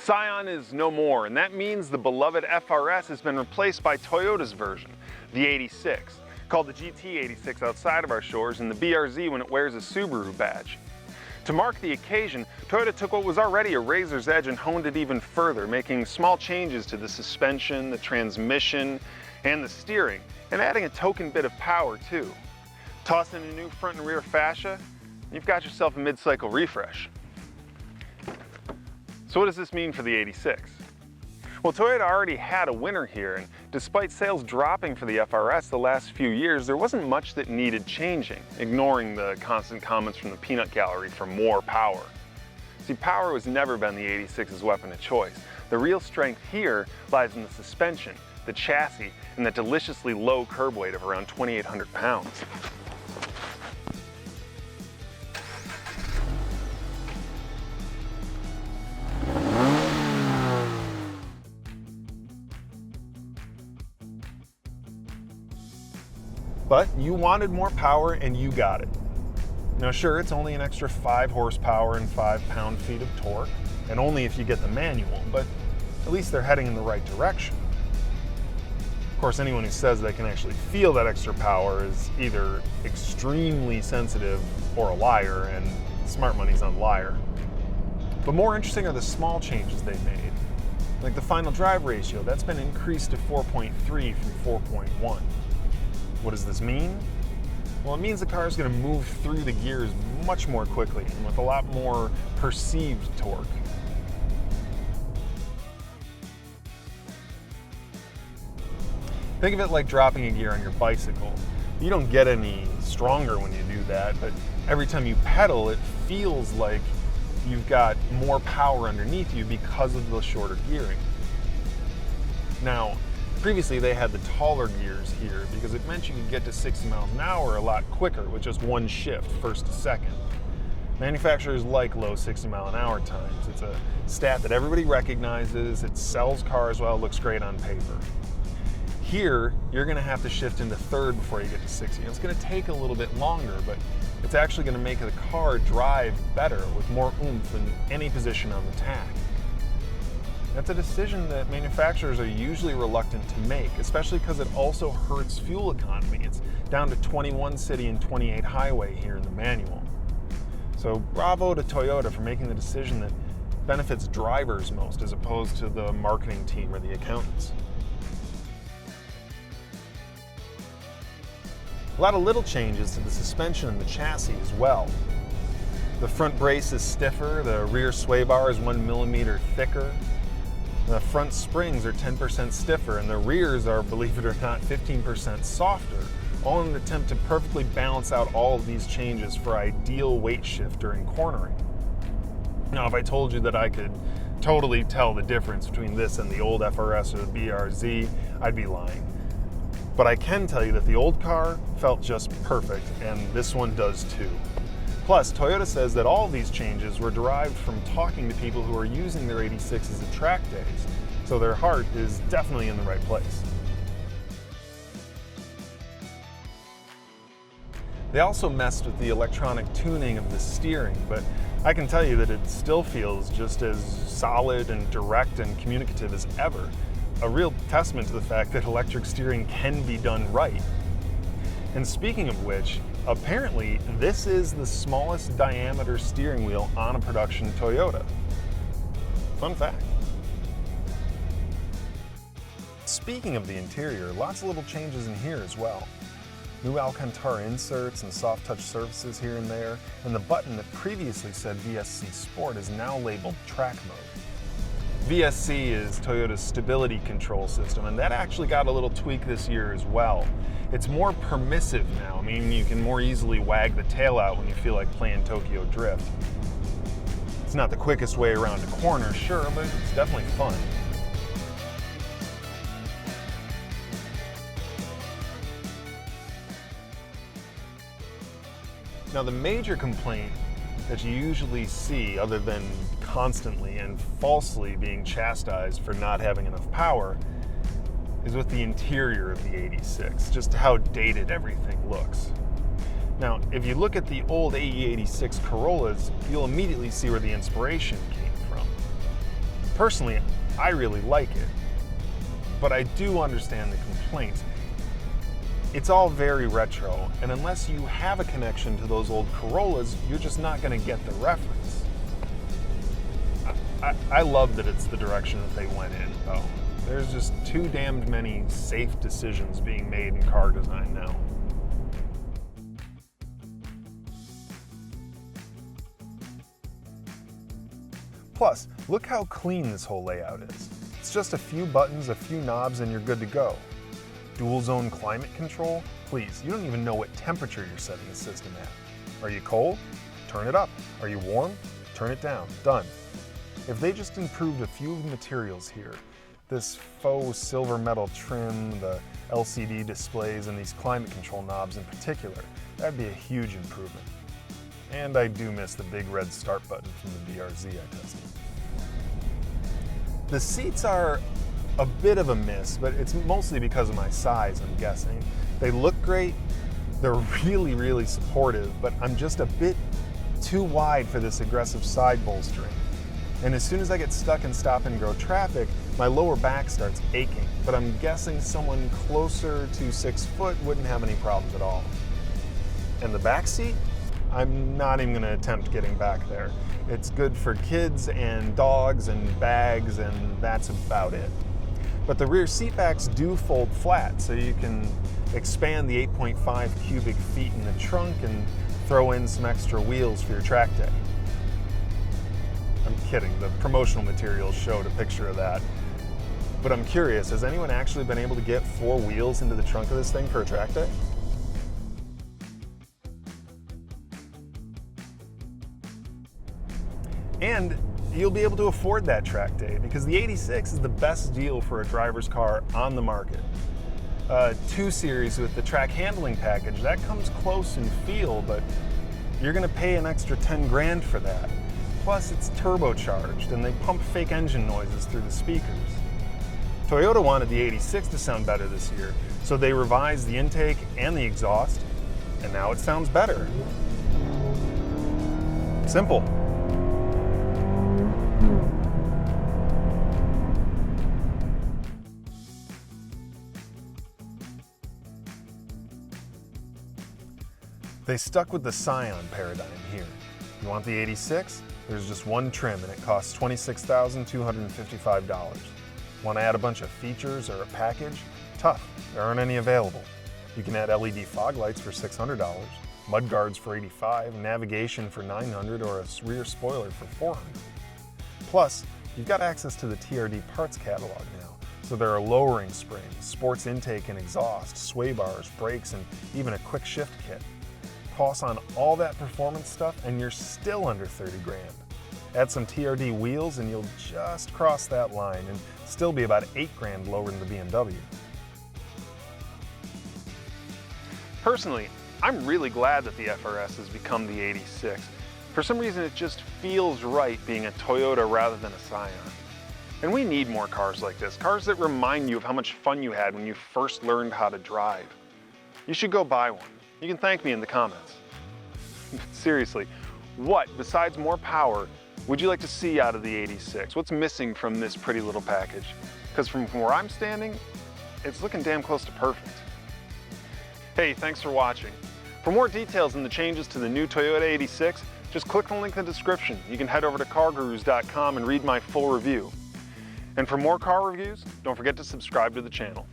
Scion is no more, and that means the beloved FR-S has been replaced by Toyota's version, the 86, called the GT86 outside of our shores and the BRZ when it wears a Subaru badge. To mark the occasion, Toyota took what was already a razor's edge and honed it even further, making small changes to the suspension, the transmission, and the steering, and adding a token bit of power too. Toss in a new front and rear fascia, and you've got yourself a mid-cycle refresh. So what does this mean for the 86? Well, Toyota already had a winner here, and despite sales dropping for the FR-S the last few years, there wasn't much that needed changing, ignoring the constant comments from the peanut gallery for more power. See, power has never been the 86's weapon of choice. The real strength here lies in the suspension, the chassis, and the deliciously low curb weight of around 2,800 pounds. But you wanted more power and you got it. Now sure, it's only an extra 5 horsepower and 5 pound-feet of torque, and only if you get the manual, but at least they're heading in the right direction. Of course, anyone who says they can actually feel that extra power is either extremely sensitive or a liar, and smart money's on liar. But more interesting are the small changes they've made. Like the final drive ratio, that's been increased to 4.3 from 4.1. What does this mean? Well, it means the car is going to move through the gears much more quickly and with a lot more perceived torque. Think of it like dropping a gear on your bicycle. You don't get any stronger when you do that, but every time you pedal, it feels like you've got more power underneath you because of the shorter gearing. Now, previously they had the taller gears here because it meant you could get to 60 miles an hour a lot quicker with just one shift, first to second. Manufacturers like low 60 mile an hour times. It's a stat that everybody recognizes. It sells cars well, it looks great on paper. Here, you're going to have to shift into third before you get to 60. And it's going to take a little bit longer, but it's actually going to make the car drive better with more oomph in any position on the tack. That's a decision that manufacturers are usually reluctant to make, especially because it also hurts fuel economy. It's down to 21 city and 28 highway here in the manual. So bravo to Toyota for making the decision that benefits drivers most as opposed to the marketing team or the accountants. A lot of little changes to the suspension and the chassis as well. The front brace is stiffer, the rear sway bar is 1 millimeter thicker. The front springs are 10% stiffer, and the rears are, believe it or not, 15% softer, all in an attempt to perfectly balance out all of these changes for ideal weight shift during cornering. Now, if I told you that I could totally tell the difference between this and the old FR-S or the BRZ, I'd be lying. But I can tell you that the old car felt just perfect, and this one does too. Plus, Toyota says that all of these changes were derived from talking to people who are using their 86s at track days, so their heart is definitely in the right place. They also messed with the electronic tuning of the steering, but I can tell you that it still feels just as solid and direct and communicative as ever. A real testament to the fact that electric steering can be done right. And speaking of which, apparently this is the smallest diameter steering wheel on a production Toyota. Fun fact. Speaking of the interior, lots of little changes in here as well. New Alcantara inserts and soft touch surfaces here and there, and the button that previously said VSC Sport is now labeled Track Mode. VSC is Toyota's stability control system, and that actually got a little tweak this year as well. It's more permissive now, meaning you can more easily wag the tail out when you feel like playing Tokyo Drift. It's not the quickest way around a corner, sure, but it's definitely fun. Now, the major complaint that you usually see, other than constantly and falsely being chastised for not having enough power, is with the interior of the 86, just how dated everything looks. Now, if you look at the old AE86 Corollas, you'll immediately see where the inspiration came from. Personally, I really like it, but I do understand the complaints. It's all very retro, and unless you have a connection to those old Corollas, you're just not going to get the reference. I love that it's the direction that they went in, though. There's just too damned many safe decisions being made in car design now. Plus, look how clean this whole layout is. It's just a few buttons, a few knobs, and you're good to go. Dual zone climate control? Please, you don't even know what temperature you're setting the system at. Are you cold? Turn it up. Are you warm? Turn it down. Done. If they just improved a few materials here, this faux silver metal trim, the LCD displays, and these climate control knobs in particular, that'd be a huge improvement. And I do miss the big red start button from the BRZ I tested. The seats are a bit of a miss, but it's mostly because of my size, I'm guessing. They look great, they're really, really supportive, but I'm just a bit too wide for this aggressive side bolstering. And as soon as I get stuck in stop and go traffic, my lower back starts aching, but I'm guessing someone closer to 6 foot wouldn't have any problems at all. And the back seat? I'm not even gonna attempt getting back there. It's good for kids and dogs and bags, and that's about it. But the rear seat backs do fold flat, so you can expand the 8.5 cubic feet in the trunk and throw in some extra wheels for your track day. I'm kidding, the promotional materials showed a picture of that. But I'm curious, has anyone actually been able to get 4 wheels into the trunk of this thing for a track day? And you'll be able to afford that track day because the 86 is the best deal for a driver's car on the market. 2 Series with the track handling package, that comes close in feel, but you're gonna pay an extra 10 grand for that. Plus it's turbocharged and they pump fake engine noises through the speakers. Toyota wanted the 86 to sound better this year, so they revised the intake and the exhaust, and now it sounds better. Simple. They stuck with the Scion paradigm here. You want the 86? There's just one trim and it costs $26,255. Want to add a bunch of features or a package? Tough, there aren't any available. You can add LED fog lights for $600, mudguards for $85, navigation for $900, or a rear spoiler for $400. Plus, you've got access to the TRD parts catalog now, so there are lowering springs, sports intake and exhaust, sway bars, brakes, and even a quick shift kit. Toss on all that performance stuff and you're still under 30 grand. Add some TRD wheels and you'll just cross that line and still be about 8 grand lower than the BMW. Personally, I'm really glad that the FR-S has become the 86. For some reason it just feels right being a Toyota rather than a Scion. And we need more cars like this, cars that remind you of how much fun you had when you first learned how to drive. You should go buy one. You can thank me in the comments. Seriously, what, besides more power, would you like to see out of the 86? What's missing from this pretty little package? Because from where I'm standing, it's looking damn close to perfect. Hey, thanks for watching. For more details on the changes to the new Toyota 86, just click the link in the description. You can head over to CarGurus.com and read my full review. And for more car reviews, don't forget to subscribe to the channel.